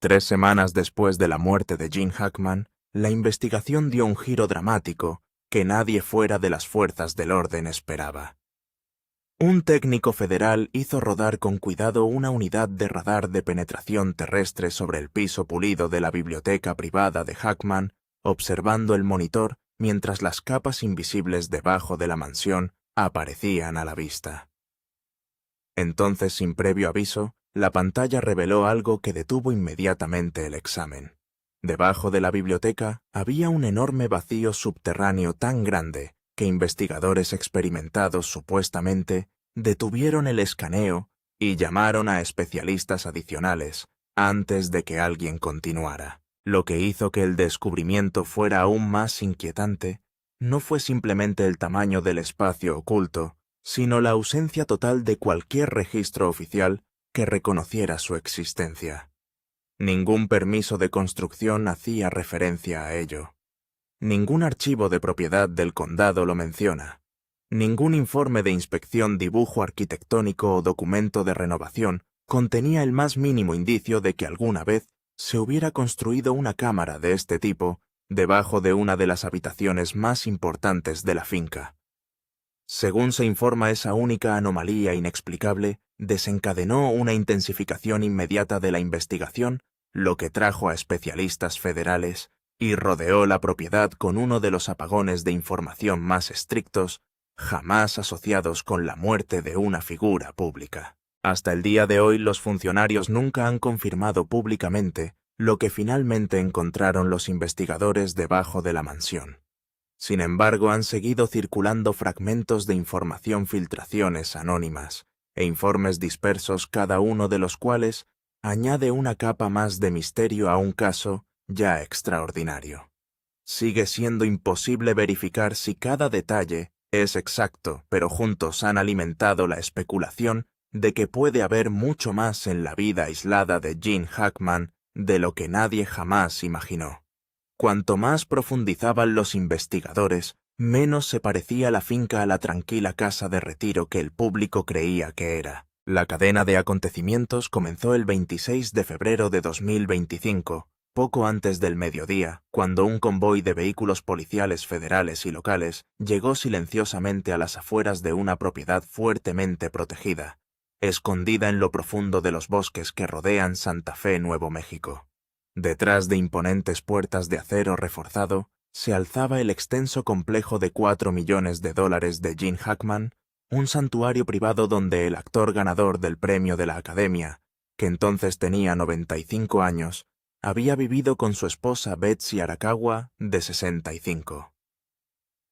3 semanas después de la muerte de Gene Hackman, la investigación dio un giro dramático que nadie fuera de las fuerzas del orden esperaba. Un técnico federal hizo rodar con cuidado una unidad de radar de penetración terrestre sobre el piso pulido de la biblioteca privada de Hackman, observando el monitor mientras las capas invisibles debajo de la mansión aparecían a la vista. Entonces, sin previo aviso, la pantalla reveló algo que detuvo inmediatamente el examen. Debajo de la biblioteca había un enorme vacío subterráneo tan grande que investigadores experimentados supuestamente detuvieron el escaneo y llamaron a especialistas adicionales antes de que alguien continuara. Lo que hizo que el descubrimiento fuera aún más inquietante no fue simplemente el tamaño del espacio oculto, sino la ausencia total de cualquier registro oficial que reconociera su existencia. Ningún permiso de construcción hacía referencia a ello. Ningún archivo de propiedad del condado lo menciona. Ningún informe de inspección, dibujo arquitectónico o documento de renovación contenía el más mínimo indicio de que alguna vez se hubiera construido una cámara de este tipo debajo de una de las habitaciones más importantes de la finca. Según se informa, esa única anomalía inexplicable desencadenó una intensificación inmediata de la investigación, lo que trajo a especialistas federales y rodeó la propiedad con uno de los apagones de información más estrictos jamás asociados con la muerte de una figura pública. Hasta el día de hoy, los funcionarios nunca han confirmado públicamente lo que finalmente encontraron los investigadores debajo de la mansión. Sin embargo, han seguido circulando fragmentos de información, filtraciones anónimas e informes dispersos, cada uno de los cuales añade una capa más de misterio a un caso ya extraordinario. Sigue siendo imposible verificar si cada detalle es exacto, pero juntos han alimentado la especulación de que puede haber mucho más en la vida aislada de Gene Hackman de lo que nadie jamás imaginó. Cuanto más profundizaban los investigadores, menos se parecía la finca a la tranquila casa de retiro que el público creía que era. La cadena de acontecimientos comenzó el 26 de febrero de 2025, poco antes del mediodía, cuando un convoy de vehículos policiales federales y locales llegó silenciosamente a las afueras de una propiedad fuertemente protegida, escondida en lo profundo de los bosques que rodean Santa Fe, Nuevo México. Detrás de imponentes puertas de acero reforzado, se alzaba el extenso complejo de $4 millones de Gene Hackman, un santuario privado donde el actor ganador del premio de la Academia, que entonces tenía 95 años, había vivido con su esposa Betsy Arakawa, de 65.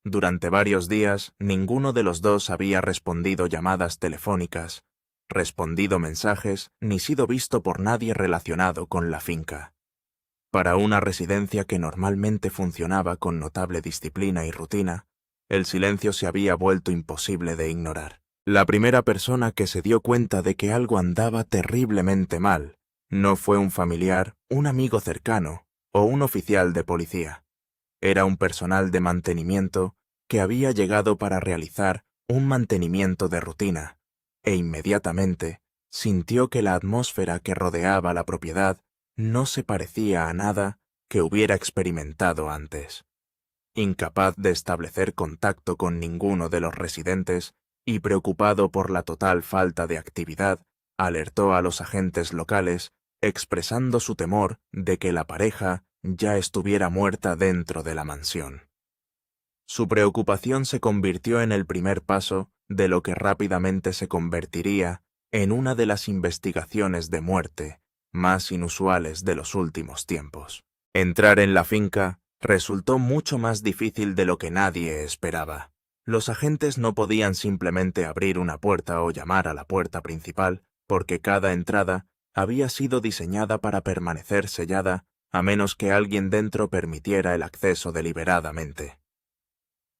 Durante varios días, ninguno de los dos había respondido llamadas telefónicas, respondido mensajes, ni sido visto por nadie relacionado con la finca. Para una residencia que normalmente funcionaba con notable disciplina y rutina, el silencio se había vuelto imposible de ignorar. La primera persona que se dio cuenta de que algo andaba terriblemente mal no fue un familiar, un amigo cercano o un oficial de policía. Era un personal de mantenimiento que había llegado para realizar un mantenimiento de rutina, e inmediatamente sintió que la atmósfera que rodeaba la propiedad no se parecía a nada que hubiera experimentado antes. Incapaz de establecer contacto con ninguno de los residentes y preocupado por la total falta de actividad, alertó a los agentes locales, expresando su temor de que la pareja ya estuviera muerta dentro de la mansión. Su preocupación se convirtió en el primer paso de lo que rápidamente se convertiría en una de las investigaciones de muerte más inusuales de los últimos tiempos. Entrar en la finca resultó mucho más difícil de lo que nadie esperaba. Los agentes no podían simplemente abrir una puerta o llamar a la puerta principal, porque cada entrada había sido diseñada para permanecer sellada a menos que alguien dentro permitiera el acceso deliberadamente.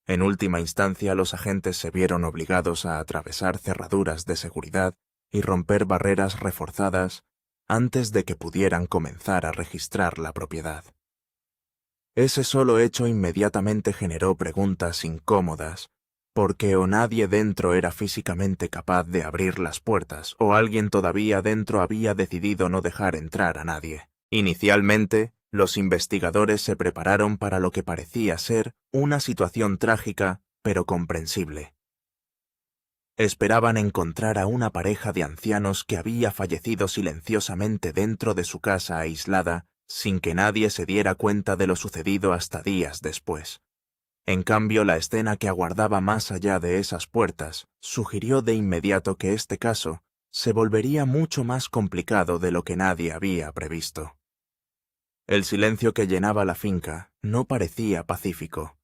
En última instancia, los agentes se vieron obligados a atravesar cerraduras de seguridad y romper barreras reforzadas antes de que pudieran comenzar a registrar la propiedad. Ese solo hecho inmediatamente generó preguntas incómodas, porque o nadie dentro era físicamente capaz de abrir las puertas, o alguien todavía dentro había decidido no dejar entrar a nadie. Inicialmente, los investigadores se prepararon para lo que parecía ser una situación trágica, pero comprensible. Esperaban encontrar a una pareja de ancianos que había fallecido silenciosamente dentro de su casa aislada, sin que nadie se diera cuenta de lo sucedido hasta días después. En cambio, la escena que aguardaba más allá de esas puertas sugirió de inmediato que este caso se volvería mucho más complicado de lo que nadie había previsto. El silencio que llenaba la finca no parecía pacífico.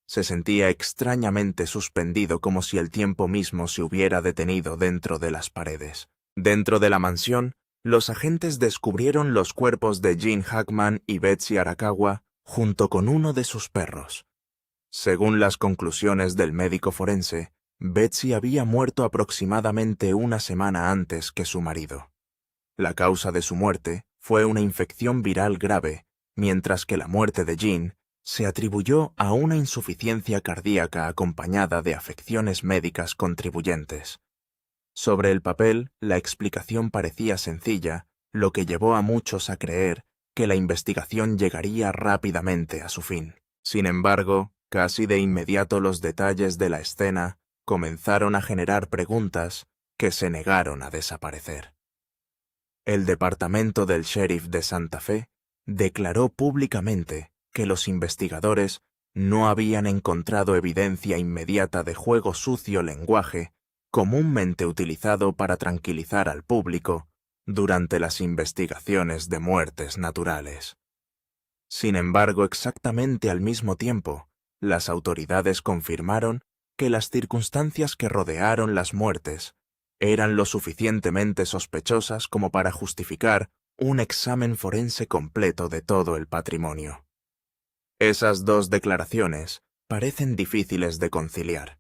Se sentía extrañamente suspendido, como si el tiempo mismo se hubiera detenido dentro de las paredes. Dentro de la mansión, los agentes descubrieron los cuerpos de Gene Hackman y Betsy Arakawa junto con uno de sus perros. Según las conclusiones del médico forense, Betsy había muerto aproximadamente una semana antes que su marido. La causa de su muerte fue una infección viral grave, mientras que la muerte de Gene se atribuyó a una insuficiencia cardíaca acompañada de afecciones médicas contribuyentes. Sobre el papel, la explicación parecía sencilla, lo que llevó a muchos a creer que la investigación llegaría rápidamente a su fin. Sin embargo, casi de inmediato los detalles de la escena comenzaron a generar preguntas que se negaron a desaparecer. El departamento del sheriff de Santa Fe declaró públicamente que los investigadores no habían encontrado evidencia inmediata de juego sucio lenguaje comúnmente utilizado para tranquilizar al público durante las investigaciones de muertes naturales. Sin embargo, exactamente al mismo tiempo, las autoridades confirmaron que las circunstancias que rodearon las muertes eran lo suficientemente sospechosas como para justificar un examen forense completo de todo el patrimonio. Esas dos declaraciones parecen difíciles de conciliar.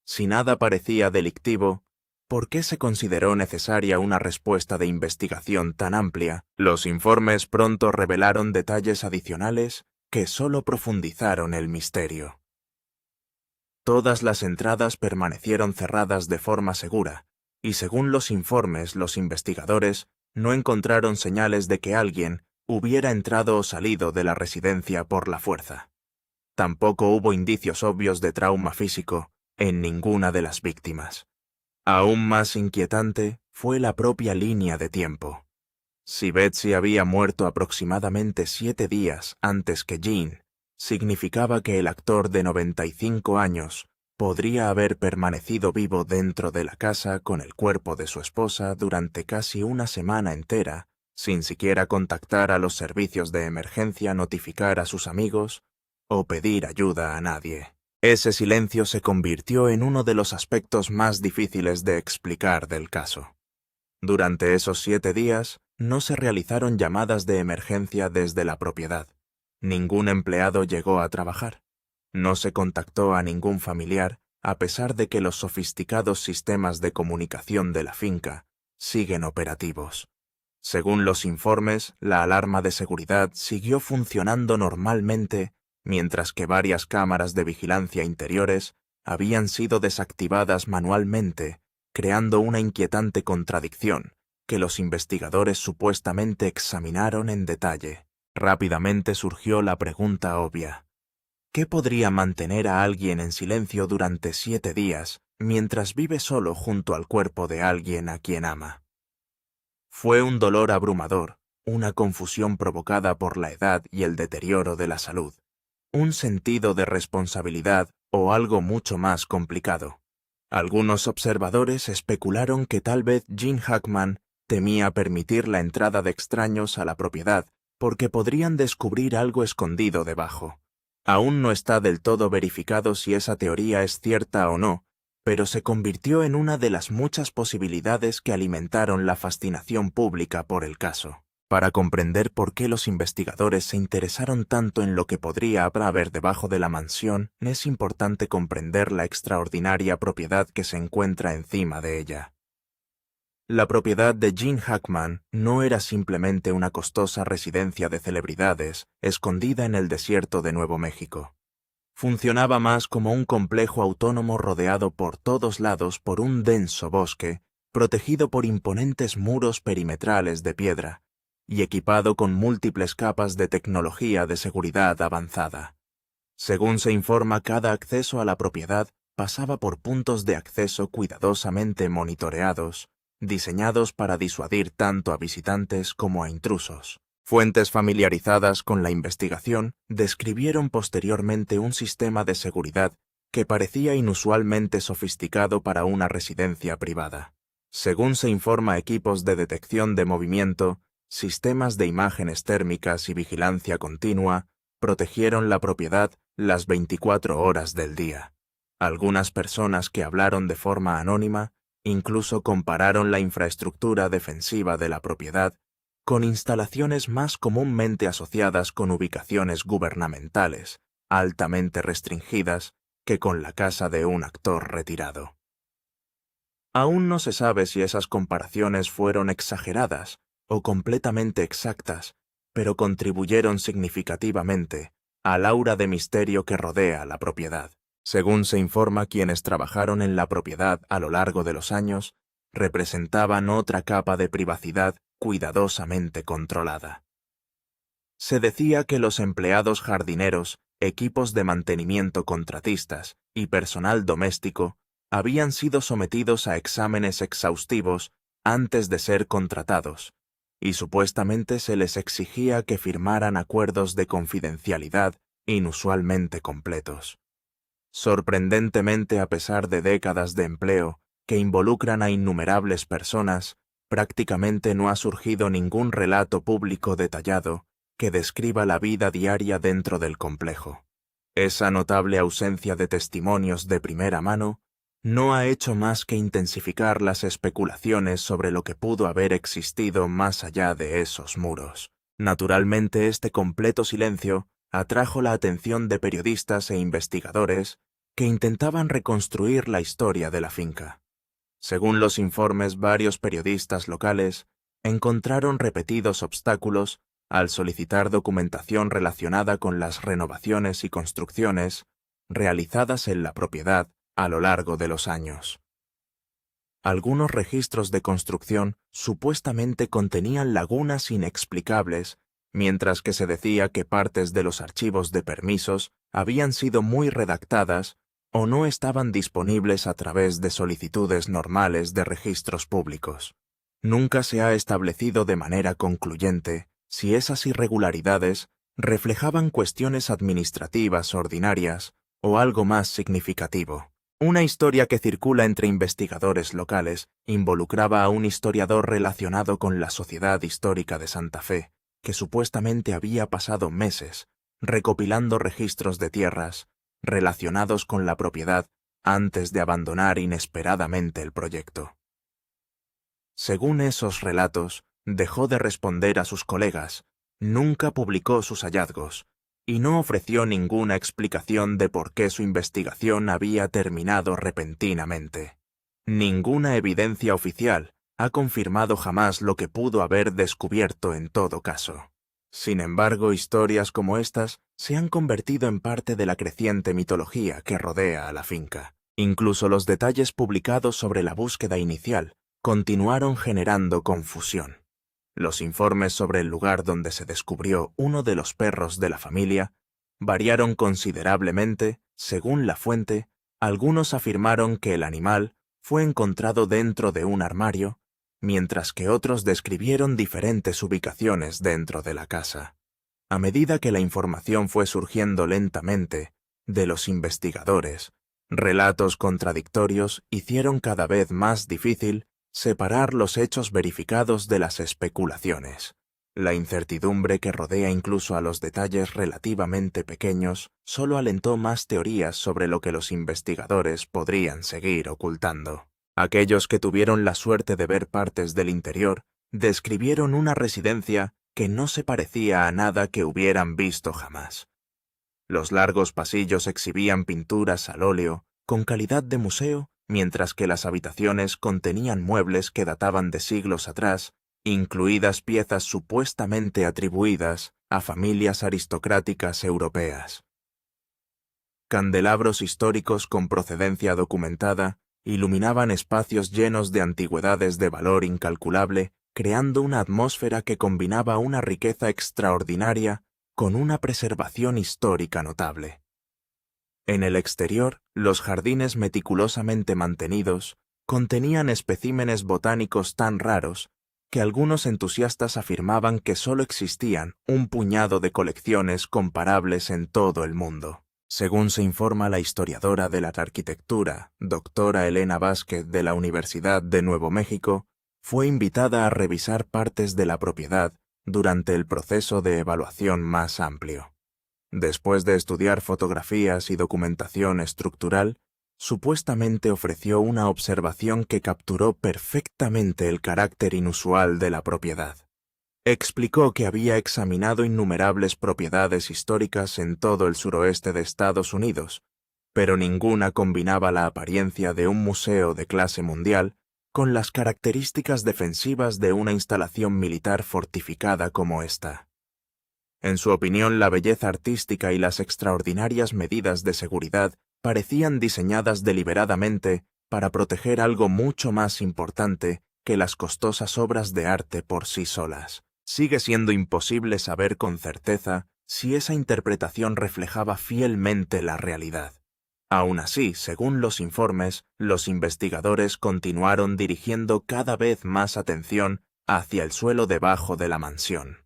Si nada parecía delictivo, ¿por qué se consideró necesaria una respuesta de investigación tan amplia? Los informes pronto revelaron detalles adicionales que solo profundizaron el misterio. Todas las entradas permanecieron cerradas de forma segura, y según los informes, los investigadores no encontraron señales de que alguien hubiera entrado o salido de la residencia por la fuerza. Tampoco hubo indicios obvios de trauma físico en ninguna de las víctimas. Aún más inquietante fue la propia línea de tiempo. Si Betsy había muerto aproximadamente 7 días antes que Gene, significaba que el actor de 95 años podría haber permanecido vivo dentro de la casa con el cuerpo de su esposa durante casi una semana entera, sin siquiera contactar a los servicios de emergencia, notificar a sus amigos o pedir ayuda a nadie. Ese silencio se convirtió en uno de los aspectos más difíciles de explicar del caso. Durante esos 7 días, no se realizaron llamadas de emergencia desde la propiedad. Ningún empleado llegó a trabajar. No se contactó a ningún familiar, a pesar de que los sofisticados sistemas de comunicación de la finca siguen operativos. Según los informes, la alarma de seguridad siguió funcionando normalmente, mientras que varias cámaras de vigilancia interiores habían sido desactivadas manualmente, creando una inquietante contradicción que los investigadores supuestamente examinaron en detalle. Rápidamente surgió la pregunta obvia: ¿qué podría mantener a alguien en silencio durante 7 días mientras vive solo junto al cuerpo de alguien a quien ama? Fue un dolor abrumador, una confusión provocada por la edad y el deterioro de la salud, un sentido de responsabilidad o algo mucho más complicado. Algunos observadores especularon que tal vez Gene Hackman temía permitir la entrada de extraños a la propiedad porque podrían descubrir algo escondido debajo. Aún no está del todo verificado si esa teoría es cierta o no, pero se convirtió en una de las muchas posibilidades que alimentaron la fascinación pública por el caso. Para comprender por qué los investigadores se interesaron tanto en lo que podría haber debajo de la mansión, es importante comprender la extraordinaria propiedad que se encuentra encima de ella. La propiedad de Gene Hackman no era simplemente una costosa residencia de celebridades escondida en el desierto de Nuevo México. Funcionaba más como un complejo autónomo rodeado por todos lados por un denso bosque, protegido por imponentes muros perimetrales de piedra, y equipado con múltiples capas de tecnología de seguridad avanzada. Según se informa, cada acceso a la propiedad pasaba por puntos de acceso cuidadosamente monitoreados, diseñados para disuadir tanto a visitantes como a intrusos. Fuentes familiarizadas con la investigación describieron posteriormente un sistema de seguridad que parecía inusualmente sofisticado para una residencia privada. Según se informa, equipos de detección de movimiento, sistemas de imágenes térmicas y vigilancia continua protegieron la propiedad las 24 horas del día. Algunas personas que hablaron de forma anónima incluso compararon la infraestructura defensiva de la propiedad con instalaciones más comúnmente asociadas con ubicaciones gubernamentales, altamente restringidas, que con la casa de un actor retirado. Aún no se sabe si esas comparaciones fueron exageradas o completamente exactas, pero contribuyeron significativamente al aura de misterio que rodea la propiedad. Según se informa, quienes trabajaron en la propiedad a lo largo de los años representaban otra capa de privacidad cuidadosamente controlada. Se decía que los empleados jardineros, equipos de mantenimiento contratistas y personal doméstico habían sido sometidos a exámenes exhaustivos antes de ser contratados, y supuestamente se les exigía que firmaran acuerdos de confidencialidad inusualmente completos. Sorprendentemente, a pesar de décadas de empleo que involucran a innumerables personas, prácticamente no ha surgido ningún relato público detallado que describa la vida diaria dentro del complejo. Esa notable ausencia de testimonios de primera mano no ha hecho más que intensificar las especulaciones sobre lo que pudo haber existido más allá de esos muros. Naturalmente, este completo silencio atrajo la atención de periodistas e investigadores que intentaban reconstruir la historia de la finca. Según los informes, varios periodistas locales encontraron repetidos obstáculos al solicitar documentación relacionada con las renovaciones y construcciones realizadas en la propiedad a lo largo de los años. Algunos registros de construcción supuestamente contenían lagunas inexplicables, mientras que se decía que partes de los archivos de permisos habían sido muy redactadas o no estaban disponibles a través de solicitudes normales de registros públicos. Nunca se ha establecido de manera concluyente si esas irregularidades reflejaban cuestiones administrativas ordinarias o algo más significativo. Una historia que circula entre investigadores locales involucraba a un historiador relacionado con la Sociedad Histórica de Santa Fe, que supuestamente había pasado meses recopilando registros de tierras relacionados con la propiedad antes de abandonar inesperadamente el proyecto. Según esos relatos, dejó de responder a sus colegas, nunca publicó sus hallazgos y no ofreció ninguna explicación de por qué su investigación había terminado repentinamente. Ninguna evidencia oficial ha confirmado jamás lo que pudo haber descubierto en todo caso. Sin embargo, historias como estas se han convertido en parte de la creciente mitología que rodea a la finca. Incluso los detalles publicados sobre la búsqueda inicial continuaron generando confusión. Los informes sobre el lugar donde se descubrió uno de los perros de la familia variaron considerablemente. Según la fuente, algunos afirmaron que el animal fue encontrado dentro de un armario, mientras que otros describieron diferentes ubicaciones dentro de la casa. A medida que la información fue surgiendo lentamente de los investigadores, relatos contradictorios hicieron cada vez más difícil separar los hechos verificados de las especulaciones. La incertidumbre que rodea incluso a los detalles relativamente pequeños solo alentó más teorías sobre lo que los investigadores podrían seguir ocultando. Aquellos que tuvieron la suerte de ver partes del interior describieron una residencia que no se parecía a nada que hubieran visto jamás. Los largos pasillos exhibían pinturas al óleo con calidad de museo, mientras que las habitaciones contenían muebles que databan de siglos atrás, incluidas piezas supuestamente atribuidas a familias aristocráticas europeas. Candelabros históricos con procedencia documentada iluminaban espacios llenos de antigüedades de valor incalculable creando una atmósfera que combinaba una riqueza extraordinaria con una preservación histórica notable. En el exterior, los jardines meticulosamente mantenidos contenían especímenes botánicos tan raros que algunos entusiastas afirmaban que solo existían un puñado de colecciones comparables en todo el mundo. Según se informa la historiadora de la arquitectura, doctora Elena Vázquez de la Universidad de Nuevo México, fue invitada a revisar partes de la propiedad durante el proceso de evaluación más amplio. Después de estudiar fotografías y documentación estructural, supuestamente ofreció una observación que capturó perfectamente el carácter inusual de la propiedad. Explicó que había examinado innumerables propiedades históricas en todo el suroeste de Estados Unidos, pero ninguna combinaba la apariencia de un museo de clase mundial con las características defensivas de una instalación militar fortificada como esta. En su opinión, la belleza artística y las extraordinarias medidas de seguridad parecían diseñadas deliberadamente para proteger algo mucho más importante que las costosas obras de arte por sí solas. Sigue siendo imposible saber con certeza si esa interpretación reflejaba fielmente la realidad. Aún así, según los informes, los investigadores continuaron dirigiendo cada vez más atención hacia el suelo debajo de la mansión.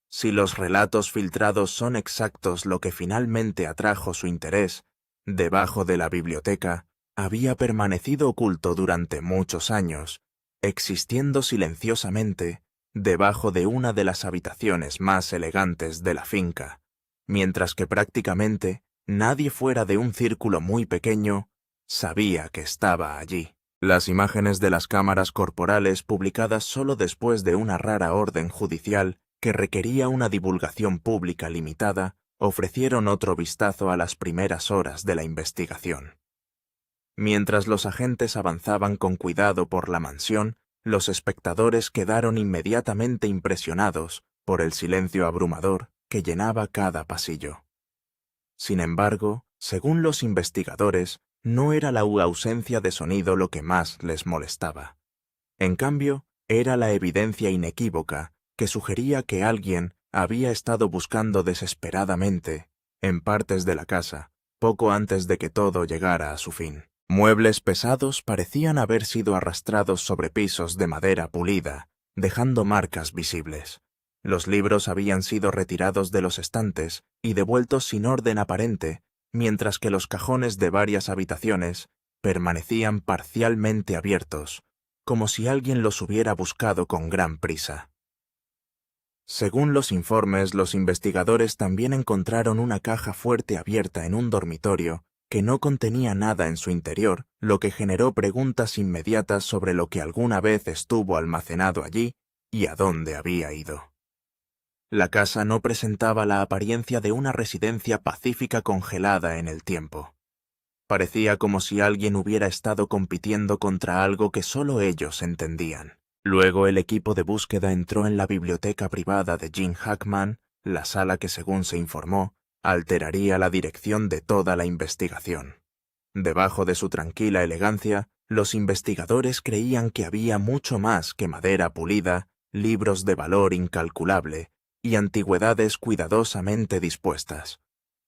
Si los relatos filtrados son exactos, lo que finalmente atrajo su interés, debajo de la biblioteca, había permanecido oculto durante muchos años, existiendo silenciosamente debajo de una de las habitaciones más elegantes de la finca, mientras que prácticamente nadie fuera de un círculo muy pequeño sabía que estaba allí. Las imágenes de las cámaras corporales publicadas solo después de una rara orden judicial que requería una divulgación pública limitada, ofrecieron otro vistazo a las primeras horas de la investigación. Mientras los agentes avanzaban con cuidado por la mansión, los espectadores quedaron inmediatamente impresionados por el silencio abrumador que llenaba cada pasillo. Sin embargo, según los investigadores, no era la ausencia de sonido lo que más les molestaba. En cambio, era la evidencia inequívoca que sugería que alguien había estado buscando desesperadamente en partes de la casa poco antes de que todo llegara a su fin. Muebles pesados parecían haber sido arrastrados sobre pisos de madera pulida, dejando marcas visibles. Los libros habían sido retirados de los estantes y devueltos sin orden aparente, mientras que los cajones de varias habitaciones permanecían parcialmente abiertos, como si alguien los hubiera buscado con gran prisa. Según los informes, los investigadores también encontraron una caja fuerte abierta en un dormitorio que no contenía nada en su interior, lo que generó preguntas inmediatas sobre lo que alguna vez estuvo almacenado allí y a dónde había ido. La casa no presentaba la apariencia de una residencia pacífica congelada en el tiempo. Parecía como si alguien hubiera estado compitiendo contra algo que solo ellos entendían. Luego el equipo de búsqueda entró en la biblioteca privada de Gene Hackman, la sala que, según se informó, alteraría la dirección de toda la investigación. Debajo de su tranquila elegancia, los investigadores creían que había mucho más que madera pulida, libros de valor incalculable y antigüedades cuidadosamente dispuestas.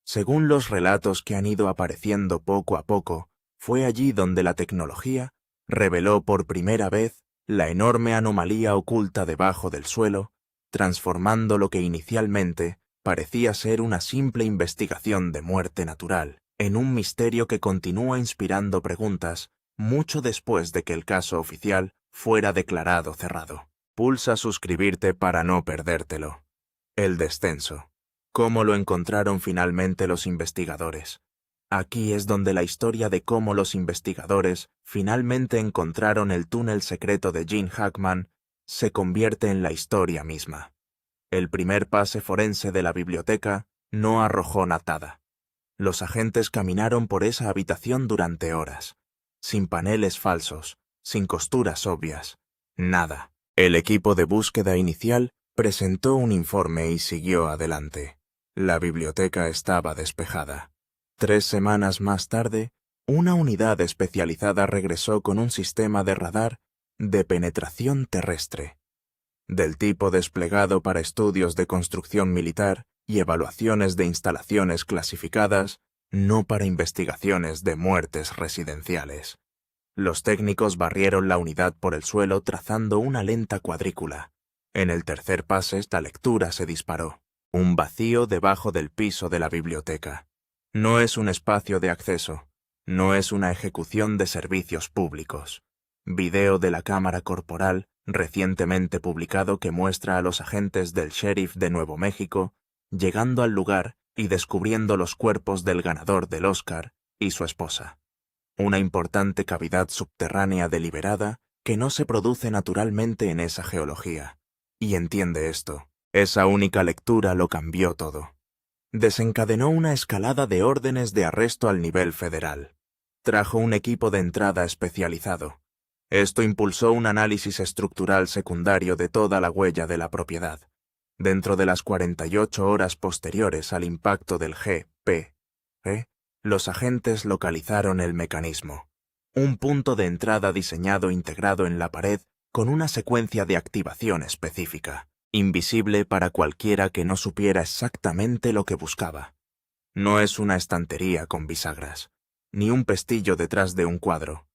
Según los relatos que han ido apareciendo poco a poco, fue allí donde la tecnología reveló por primera vez la enorme anomalía oculta debajo del suelo, transformando lo que inicialmente parecía ser una simple investigación de muerte natural en un misterio que continúa inspirando preguntas mucho después de que el caso oficial fuera declarado cerrado. Pulsa suscribirte para no perdértelo. El descenso. ¿Cómo lo encontraron finalmente los investigadores? Aquí es donde la historia de cómo los investigadores finalmente encontraron el túnel secreto de Gene Hackman se convierte en la historia misma. El primer pase forense de la biblioteca no arrojó nada. Los agentes caminaron por esa habitación durante horas, sin paneles falsos, sin costuras obvias, nada. El equipo de búsqueda inicial presentó un informe y siguió adelante. La biblioteca estaba despejada. 3 semanas más tarde, una unidad especializada regresó con un sistema de radar de penetración terrestre. del tipo desplegado para estudios de construcción militar y evaluaciones de instalaciones clasificadas, no para investigaciones de muertes residenciales. Los técnicos barrieron la unidad por el suelo trazando una lenta cuadrícula. En el tercer pase, la lectura se disparó. Un vacío debajo del piso de la biblioteca. No es un espacio de acceso. No es una ejecución de servicios públicos. Video de la cámara corporal recientemente publicado que muestra a los agentes del sheriff de Nuevo México llegando al lugar y descubriendo los cuerpos del ganador del Oscar y su esposa. Una importante cavidad subterránea deliberada que no se produce naturalmente en esa geología. Y entiende esto. Esa única lectura lo cambió todo. Desencadenó una escalada de órdenes de arresto al nivel federal. Trajo un equipo de entrada especializado. Esto impulsó un análisis estructural secundario de toda la huella de la propiedad. Dentro de las 48 horas posteriores al impacto del GPE, los agentes localizaron el mecanismo. Un punto de entrada diseñado integrado en la pared con una secuencia de activación específica, invisible para cualquiera que no supiera exactamente lo que buscaba. No es una estantería con bisagras, ni un pestillo detrás de un cuadro,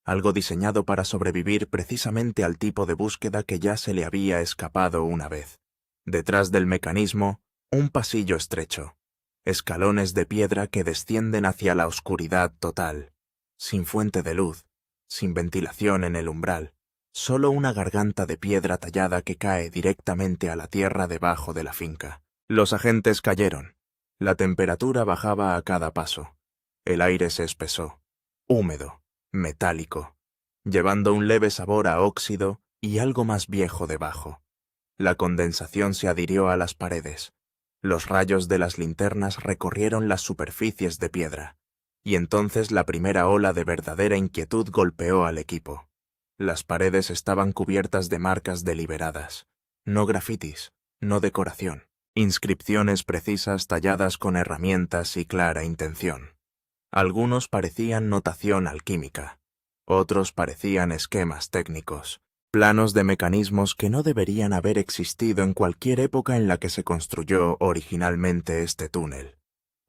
algo diseñado para sobrevivir precisamente al tipo de búsqueda que ya se le había escapado una vez. Detrás del mecanismo, un pasillo estrecho, escalones de piedra que descienden hacia la oscuridad total, sin fuente de luz, sin ventilación en el umbral, solo una garganta de piedra tallada que cae directamente a la tierra debajo de la finca. Los agentes cayeron. La temperatura bajaba a cada paso. El aire se espesó, húmedo, metálico, llevando un leve sabor a óxido y algo más viejo debajo. La condensación se adhirió a las paredes. Los rayos de las linternas recorrieron las superficies de piedra, y entonces la primera ola de verdadera inquietud golpeó al equipo. Las paredes estaban cubiertas de marcas deliberadas, no grafitis, no decoración, inscripciones precisas talladas con herramientas y clara intención. Algunos parecían notación alquímica, otros parecían esquemas técnicos, planos de mecanismos que no deberían haber existido en cualquier época en la que se construyó originalmente este túnel.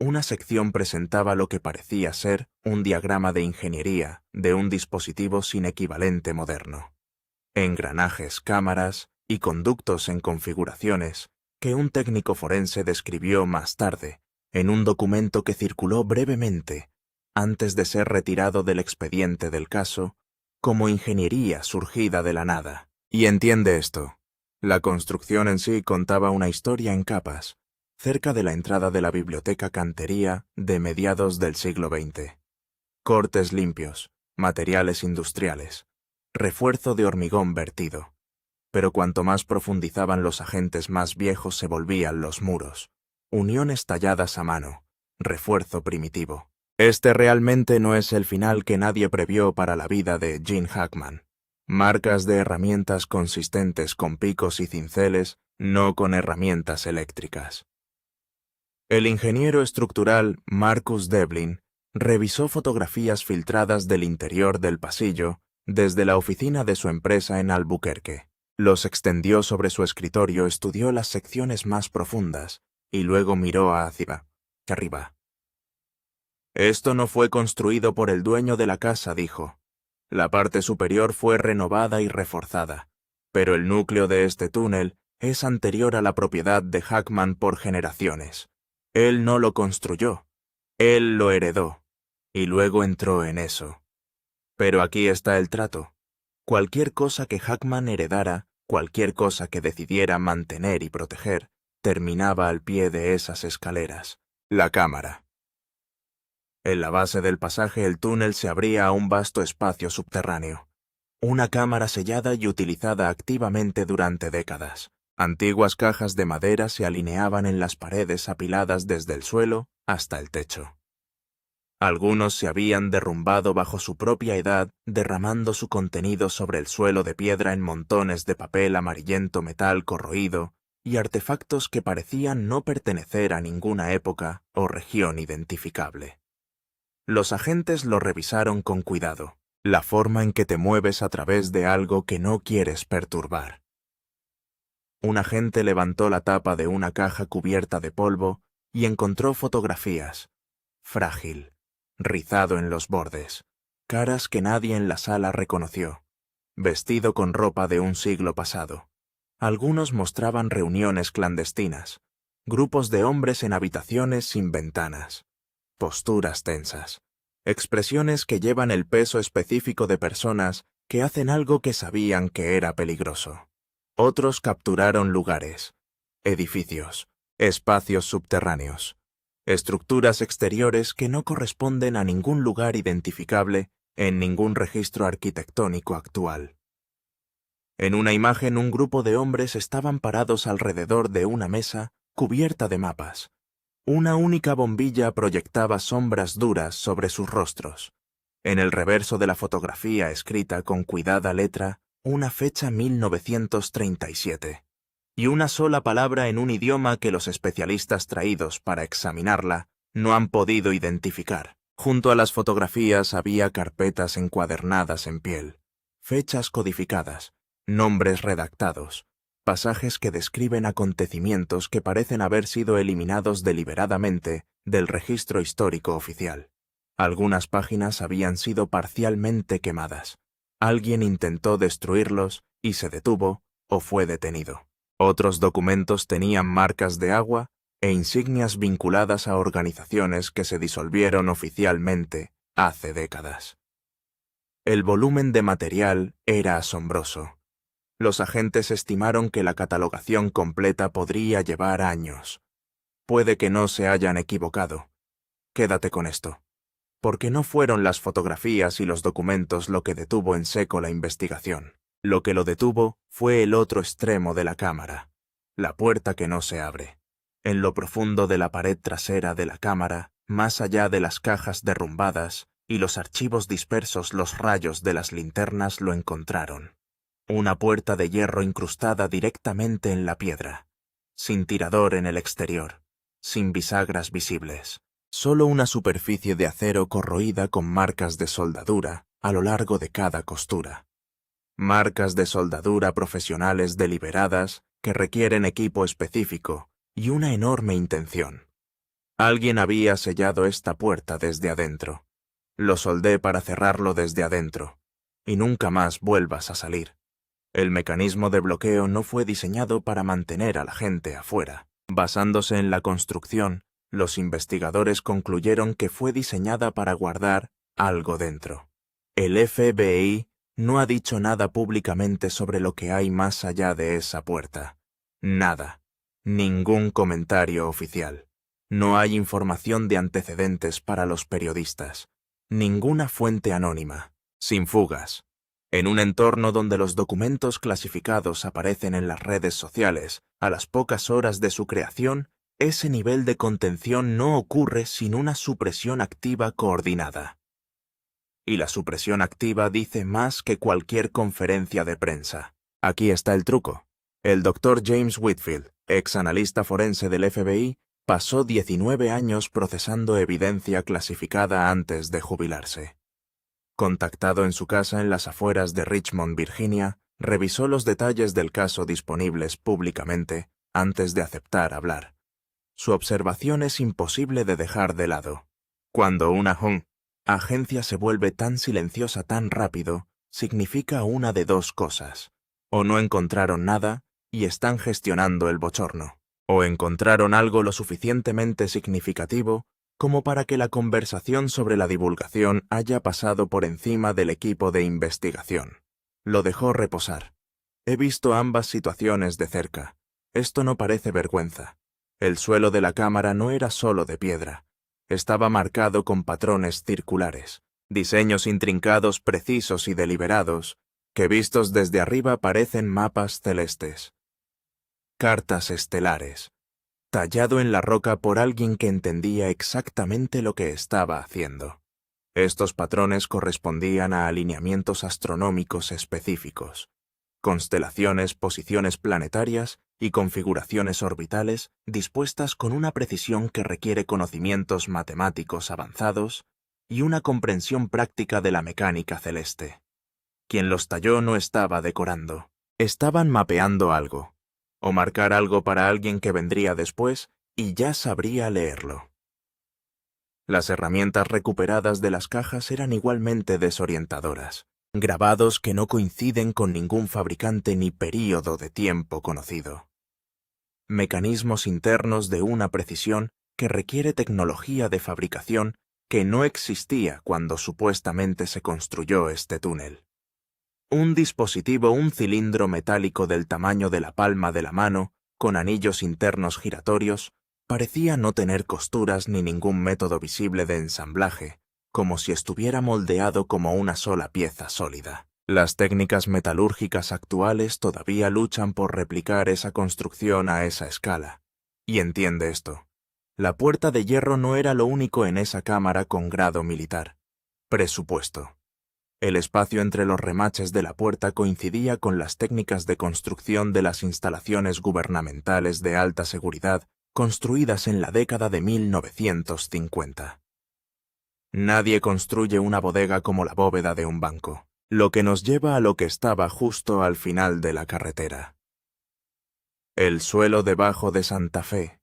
Una sección presentaba lo que parecía ser un diagrama de ingeniería de un dispositivo sin equivalente moderno. Engranajes, cámaras y conductos en configuraciones que un técnico forense describió más tarde en un documento que circuló brevemente antes de ser retirado del expediente del caso como ingeniería surgida de la nada. Y entiende esto. La construcción en sí contaba una historia en capas, cerca de la entrada de la biblioteca cantería de mediados del siglo XX. Cortes limpios, materiales industriales, refuerzo de hormigón vertido. Pero cuanto más profundizaban los agentes, más viejos se volvían los muros. Uniones talladas a mano, refuerzo primitivo. Este realmente no es el final que nadie previó para la vida de Gene Hackman. Marcas de herramientas consistentes con picos y cinceles, no con herramientas eléctricas. El ingeniero estructural Marcus Devlin revisó fotografías filtradas del interior del pasillo desde la oficina de su empresa en Albuquerque. Los extendió sobre su escritorio, estudió las secciones más profundas y luego miró hacia arriba. Esto no fue construido por el dueño de la casa, dijo. La parte superior fue renovada y reforzada, pero el núcleo de este túnel es anterior a la propiedad de Hackman por generaciones. Él no lo construyó, él lo heredó, y luego entró en eso. Pero aquí está el trato. Cualquier cosa que Hackman heredara, cualquier cosa que decidiera mantener y proteger, terminaba al pie de esas escaleras. La cámara. En la base del pasaje el túnel se abría a un vasto espacio subterráneo. Una cámara sellada y utilizada activamente durante décadas. Antiguas cajas de madera se alineaban en las paredes apiladas desde el suelo hasta el techo. Algunos se habían derrumbado bajo su propia edad, derramando su contenido sobre el suelo de piedra en montones de papel amarillento, metal corroído y artefactos que parecían no pertenecer a ninguna época o región identificable. Los agentes lo revisaron con cuidado, la forma en que te mueves a través de algo que no quieres perturbar. Un agente levantó la tapa de una caja cubierta de polvo y encontró fotografías. Frágil, rizado en los bordes, caras que nadie en la sala reconoció, vestido con ropa de un siglo pasado. Algunos mostraban reuniones clandestinas, grupos de hombres en habitaciones sin ventanas, posturas tensas, expresiones que llevan el peso específico de personas que hacen algo que sabían que era peligroso. Otros capturaron lugares, edificios, espacios subterráneos, estructuras exteriores que no corresponden a ningún lugar identificable en ningún registro arquitectónico actual. En una imagen, un grupo de hombres estaban parados alrededor de una mesa cubierta de mapas. Una única bombilla proyectaba sombras duras sobre sus rostros. En el reverso de la fotografía, escrita con cuidada letra, una fecha 1937. Y una sola palabra en un idioma que los especialistas traídos para examinarla no han podido identificar. Junto a las fotografías había carpetas encuadernadas en piel, fechas codificadas, nombres redactados, pasajes que describen acontecimientos que parecen haber sido eliminados deliberadamente del registro histórico oficial. Algunas páginas habían sido parcialmente quemadas. Alguien intentó destruirlos y se detuvo o fue detenido. Otros documentos tenían marcas de agua e insignias vinculadas a organizaciones que se disolvieron oficialmente hace décadas. El volumen de material era asombroso. Los agentes estimaron que la catalogación completa podría llevar años. Puede que no se hayan equivocado. Quédate con esto. Porque no fueron las fotografías y los documentos lo que detuvo en seco la investigación. Lo que lo detuvo fue el otro extremo de la cámara, la puerta que no se abre. En lo profundo de la pared trasera de la cámara, más allá de las cajas derrumbadas y los archivos dispersos, los rayos de las linternas lo encontraron. Una puerta de hierro incrustada directamente en la piedra, sin tirador en el exterior, sin bisagras visibles. Solo una superficie de acero corroída con marcas de soldadura a lo largo de cada costura. Marcas de soldadura profesionales deliberadas que requieren equipo específico y una enorme intención. Alguien había sellado esta puerta desde adentro. Lo soldé para cerrarlo desde adentro, y nunca más vuelvas a salir. El mecanismo de bloqueo no fue diseñado para mantener a la gente afuera. Basándose en la construcción, los investigadores concluyeron que fue diseñada para guardar algo dentro. El FBI no ha dicho nada públicamente sobre lo que hay más allá de esa puerta. Nada. Ningún comentario oficial. No hay información de antecedentes para los periodistas. Ninguna fuente anónima. Sin fugas. En un entorno donde los documentos clasificados aparecen en las redes sociales, a las pocas horas de su creación, ese nivel de contención no ocurre sin una supresión activa coordinada. Y la supresión activa dice más que cualquier conferencia de prensa. Aquí está el truco. El Dr. James Whitfield, ex analista forense del FBI, pasó 19 años procesando evidencia clasificada antes de jubilarse. Contactado en su casa en las afueras de Richmond, Virginia, revisó los detalles del caso disponibles públicamente antes de aceptar hablar. Su observación es imposible de dejar de lado. Cuando una agencia se vuelve tan silenciosa tan rápido, significa una de dos cosas. O no encontraron nada y están gestionando el bochorno, o encontraron algo lo suficientemente significativo como para que la conversación sobre la divulgación haya pasado por encima del equipo de investigación. Lo dejó reposar. He visto ambas situaciones de cerca. Esto no parece vergüenza. El suelo de la cámara no era solo de piedra. Estaba marcado con patrones circulares, diseños intrincados, precisos y deliberados, que vistos desde arriba parecen mapas celestes. Cartas estelares, tallado en la roca por alguien que entendía exactamente lo que estaba haciendo. Estos patrones correspondían a alineamientos astronómicos específicos, constelaciones, posiciones planetarias y configuraciones orbitales dispuestas con una precisión que requiere conocimientos matemáticos avanzados y una comprensión práctica de la mecánica celeste. Quien los talló no estaba decorando, estaban mapeando algo. o marcar algo para alguien que vendría después y ya sabría leerlo. Las herramientas recuperadas de las cajas eran igualmente desorientadoras, grabados que no coinciden con ningún fabricante ni período de tiempo conocido. Mecanismos internos de una precisión que requiere tecnología de fabricación que no existía cuando supuestamente se construyó este túnel. Un cilindro metálico del tamaño de la palma de la mano, con anillos internos giratorios, parecía no tener costuras ni ningún método visible de ensamblaje, como si estuviera moldeado como una sola pieza sólida. Las técnicas metalúrgicas actuales todavía luchan por replicar esa construcción a esa escala. Y entiende esto. La puerta de hierro no era lo único en esa cámara con grado militar. Presupuesto. El espacio entre los remaches de la puerta coincidía con las técnicas de construcción de las instalaciones gubernamentales de alta seguridad construidas en la década de 1950. Nadie construye una bodega como la bóveda de un banco, lo que nos lleva a lo que estaba justo al final de la carretera. El suelo debajo de Santa Fe.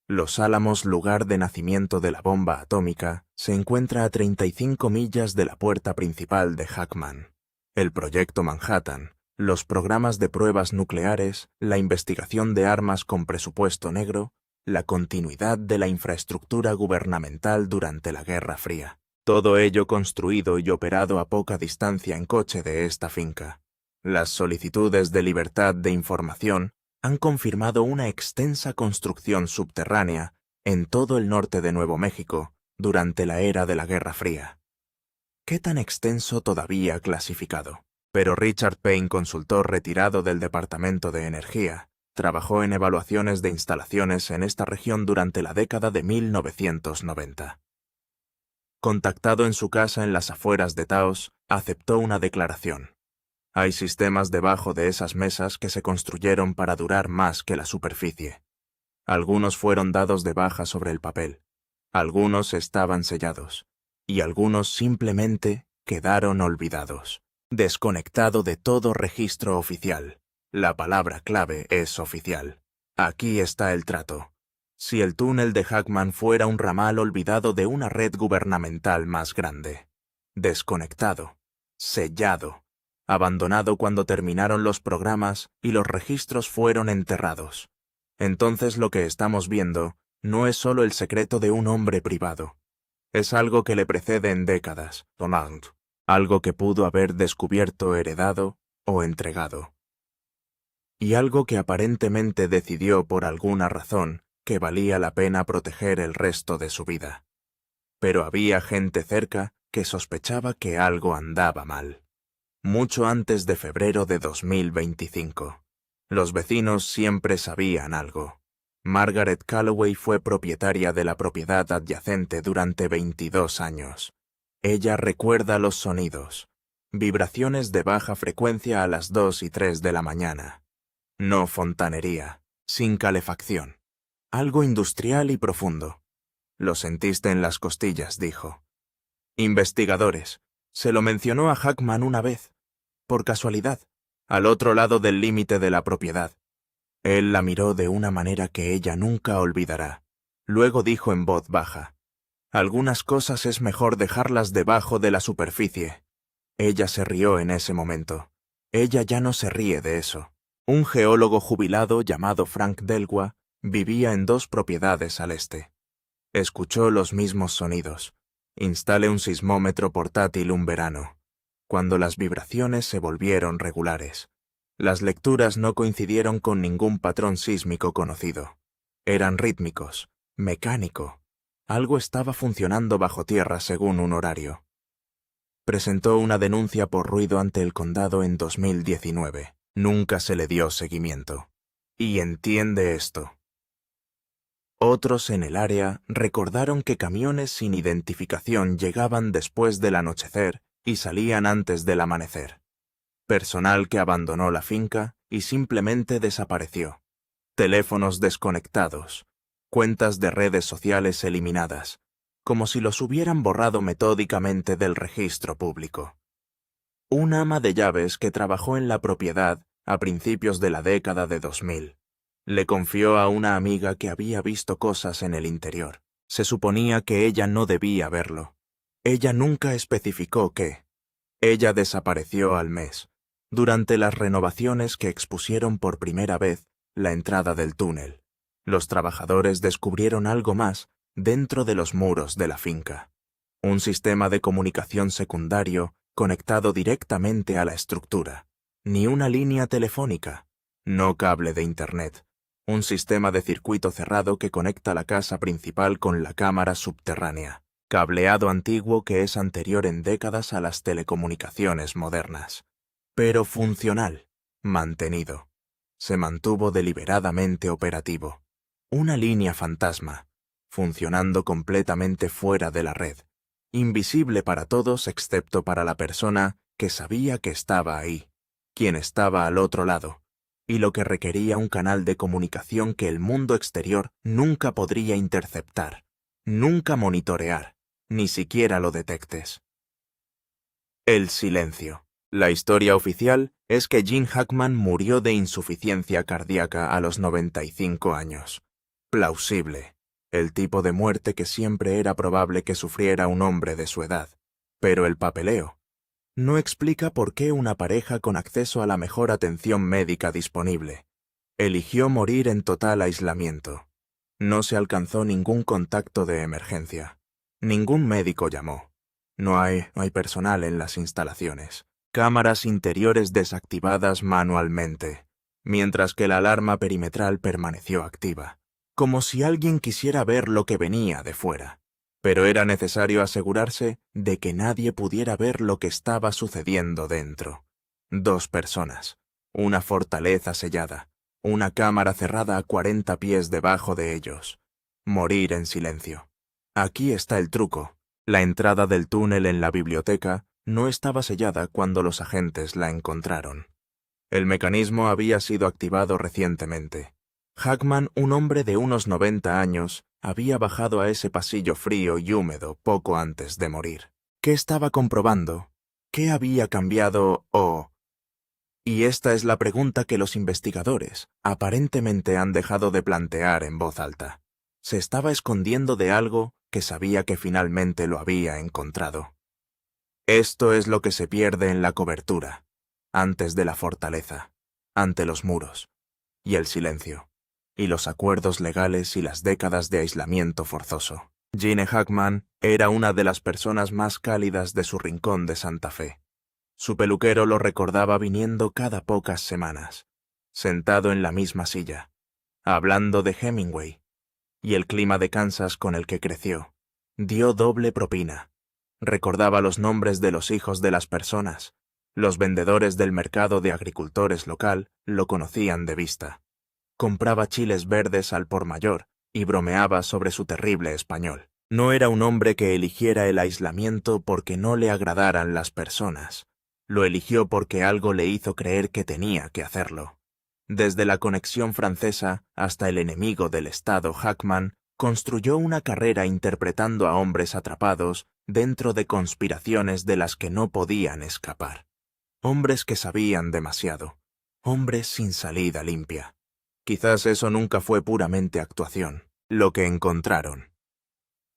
Los Álamos, lugar de nacimiento de la bomba atómica, se encuentra a 35 millas de la puerta principal de Hackman. El proyecto Manhattan, los programas de pruebas nucleares, la investigación de armas con presupuesto negro, la continuidad de la infraestructura gubernamental durante la Guerra Fría. Todo ello construido y operado a poca distancia en coche de esta finca. Las solicitudes de libertad de información han confirmado una extensa construcción subterránea en todo el norte de Nuevo México durante la era de la Guerra Fría. ¿Qué tan extenso todavía clasificado? Pero Richard Payne, consultor retirado del Departamento de Energía, trabajó en evaluaciones de instalaciones en esta región durante la década de 1990. Contactado en su casa en las afueras de Taos, aceptó una declaración. Hay sistemas debajo de esas mesas que se construyeron para durar más que la superficie. Algunos fueron dados de baja sobre el papel, algunos estaban sellados, y algunos simplemente quedaron olvidados, desconectado de todo registro oficial. La palabra clave es oficial. Aquí está el trato. Si el túnel de Hackman fuera un ramal olvidado de una red gubernamental más grande, desconectado, sellado, abandonado cuando terminaron los programas y los registros fueron enterrados. Entonces lo que estamos viendo no es solo el secreto de un hombre privado. Es algo que le precede en décadas, algo que pudo haber descubierto, heredado o entregado. Y algo que aparentemente decidió por alguna razón que valía la pena proteger el resto de su vida. Pero había gente cerca que sospechaba que algo andaba mal. Mucho antes de febrero de 2025. Los vecinos siempre sabían algo. Margaret Calloway fue propietaria de la propiedad adyacente durante 22 años. Ella recuerda los sonidos. Vibraciones de baja frecuencia a las 2 y 3 de la mañana. No fontanería, sin calefacción. Algo industrial y profundo. Lo sentiste en las costillas, dijo. Investigadores. Se lo mencionó a Hackman una vez, por casualidad, al otro lado del límite de la propiedad. Él la miró de una manera que ella nunca olvidará. Luego dijo en voz baja, «Algunas cosas es mejor dejarlas debajo de la superficie». Ella se rió en ese momento. Ella ya no se ríe de eso. Un geólogo jubilado llamado Frank Delwa vivía en 2 propiedades al este. Escuchó los mismos sonidos. Instalé un sismómetro portátil un verano, cuando las vibraciones se volvieron regulares. Las lecturas no coincidieron con ningún patrón sísmico conocido. Eran rítmicos, mecánico. Algo estaba funcionando bajo tierra según un horario. Presentó una denuncia por ruido ante el condado en 2019. Nunca se le dio seguimiento. Y entiende esto. Otros en el área recordaron que camiones sin identificación llegaban después del anochecer y salían antes del amanecer. Personal que abandonó la finca y simplemente desapareció. Teléfonos desconectados. Cuentas de redes sociales eliminadas, como si los hubieran borrado metódicamente del registro público. Un ama de llaves que trabajó en la propiedad a principios de la década de 2000. Le confió a una amiga que había visto cosas en el interior. Se suponía que ella no debía verlo. Ella nunca especificó qué. Ella desapareció al mes, durante las renovaciones que expusieron por primera vez la entrada del túnel. Los trabajadores descubrieron algo más dentro de los muros de la finca. Un sistema de comunicación secundario conectado directamente a la estructura. Ni una línea telefónica, no cable de internet. Un sistema de circuito cerrado que conecta la casa principal con la cámara subterránea. Cableado antiguo que es anterior en décadas a las telecomunicaciones modernas. Pero funcional, mantenido. Se mantuvo deliberadamente operativo. Una línea fantasma, funcionando completamente fuera de la red. Invisible para todos excepto para la persona que sabía que estaba ahí, quien estaba al otro lado, y lo que requería un canal de comunicación que el mundo exterior nunca podría interceptar, nunca monitorear, ni siquiera lo detectes. El silencio. La historia oficial es que Gene Hackman murió de insuficiencia cardíaca a los 95 años. Plausible. El tipo de muerte que siempre era probable que sufriera un hombre de su edad. Pero el papeleo no explica por qué una pareja con acceso a la mejor atención médica disponible eligió morir en total aislamiento. No se alcanzó ningún contacto de emergencia. Ningún médico llamó. No hay personal en las instalaciones. Cámaras interiores desactivadas manualmente, mientras que la alarma perimetral permaneció activa, como si alguien quisiera ver lo que venía de fuera. Pero era necesario asegurarse de que nadie pudiera ver lo que estaba sucediendo dentro. 2 personas, una fortaleza sellada, una cámara cerrada a 40 pies debajo de ellos. Morir en silencio. Aquí está el truco. La entrada del túnel en la biblioteca no estaba sellada cuando los agentes la encontraron. El mecanismo había sido activado recientemente. Hackman, un hombre de unos 90 años, había bajado a ese pasillo frío y húmedo poco antes de morir. ¿Qué estaba comprobando? ¿Qué había cambiado o...? Y esta es la pregunta que los investigadores aparentemente han dejado de plantear en voz alta. Se estaba escondiendo de algo que sabía que finalmente lo había encontrado. Esto es lo que se pierde en la cobertura, antes de la fortaleza, ante los muros, y el silencio, y los acuerdos legales y las décadas de aislamiento forzoso. Gene Hackman era una de las personas más cálidas de su rincón de Santa Fe. Su peluquero lo recordaba viniendo cada pocas semanas, sentado en la misma silla, hablando de Hemingway, y el clima de Kansas con el que creció. Dio doble propina. Recordaba los nombres de los hijos de las personas. Los vendedores del mercado de agricultores local lo conocían de vista. Compraba chiles verdes al por mayor y bromeaba sobre su terrible español. No era un hombre que eligiera el aislamiento porque no le agradaran las personas. Lo eligió porque algo le hizo creer que tenía que hacerlo. Desde la conexión francesa hasta el enemigo del Estado, Hackman construyó una carrera interpretando a hombres atrapados dentro de conspiraciones de las que no podían escapar. Hombres que sabían demasiado. Hombres sin salida limpia. Quizás eso nunca fue puramente actuación. Lo que encontraron.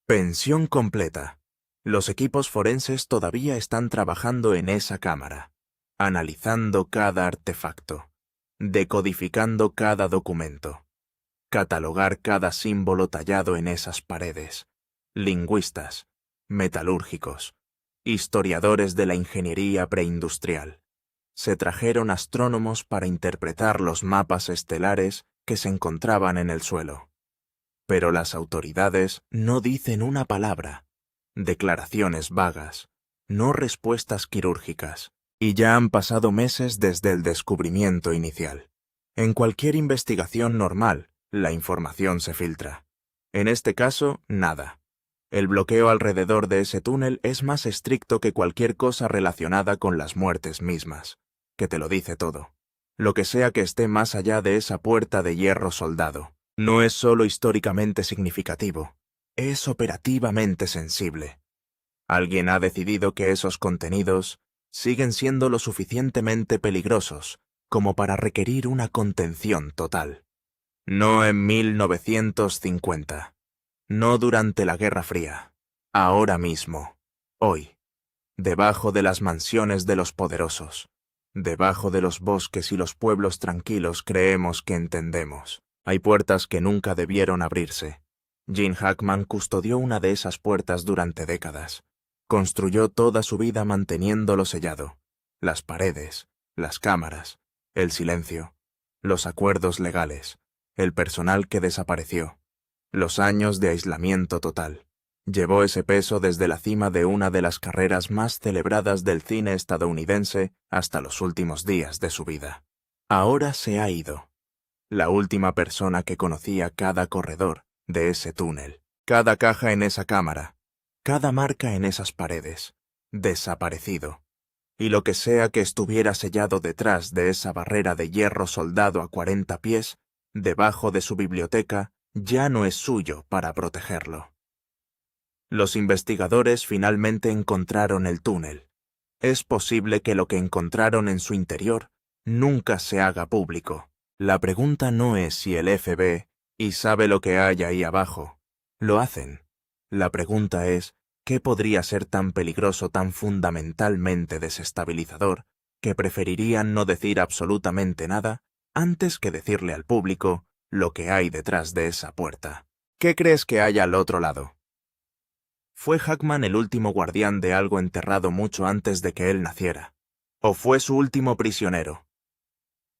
Pensión completa. Los equipos forenses todavía están trabajando en esa cámara, analizando cada artefacto, decodificando cada documento, catalogar cada símbolo tallado en esas paredes. Lingüistas, metalúrgicos, historiadores de la ingeniería preindustrial. Se trajeron astrónomos para interpretar los mapas estelares que se encontraban en el suelo. Pero las autoridades no dicen una palabra. Declaraciones vagas, no respuestas quirúrgicas. Y ya han pasado meses desde el descubrimiento inicial. En cualquier investigación normal, la información se filtra. En este caso, nada. El bloqueo alrededor de ese túnel es más estricto que cualquier cosa relacionada con las muertes mismas, que te lo dice todo. Lo que sea que esté más allá de esa puerta de hierro soldado, no es solo históricamente significativo, es operativamente sensible. Alguien ha decidido que esos contenidos siguen siendo lo suficientemente peligrosos como para requerir una contención total. No en 1950. No durante la Guerra Fría. Ahora mismo. Hoy. Debajo de las mansiones de los poderosos. Debajo de los bosques y los pueblos tranquilos creemos que entendemos. Hay puertas que nunca debieron abrirse. Gene Hackman custodió una de esas puertas durante décadas. Construyó toda su vida manteniéndolo sellado. Las paredes, las cámaras, el silencio, los acuerdos legales, el personal que desapareció, los años de aislamiento total. Llevó ese peso desde la cima de una de las carreras más celebradas del cine estadounidense hasta los últimos días de su vida. Ahora se ha ido. La última persona que conocía cada corredor de ese túnel, cada caja en esa cámara, cada marca en esas paredes, desaparecido. Y lo que sea que estuviera sellado detrás de esa barrera de hierro soldado a 40 pies, debajo de su biblioteca, ya no es suyo para protegerlo. Los investigadores finalmente encontraron el túnel. Es posible que lo que encontraron en su interior nunca se haga público. La pregunta no es si el FBI sabe lo que hay ahí abajo. Lo hacen. La pregunta es, ¿qué podría ser tan peligroso, tan fundamentalmente desestabilizador, que preferirían no decir absolutamente nada antes que decirle al público lo que hay detrás de esa puerta? ¿Qué crees que hay al otro lado? ¿Fue Hackman el último guardián de algo enterrado mucho antes de que él naciera? ¿O fue su último prisionero?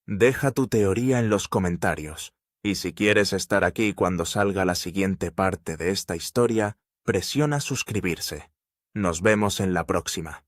Deja tu teoría en los comentarios, y si quieres estar aquí cuando salga la siguiente parte de esta historia, presiona suscribirse. Nos vemos en la próxima.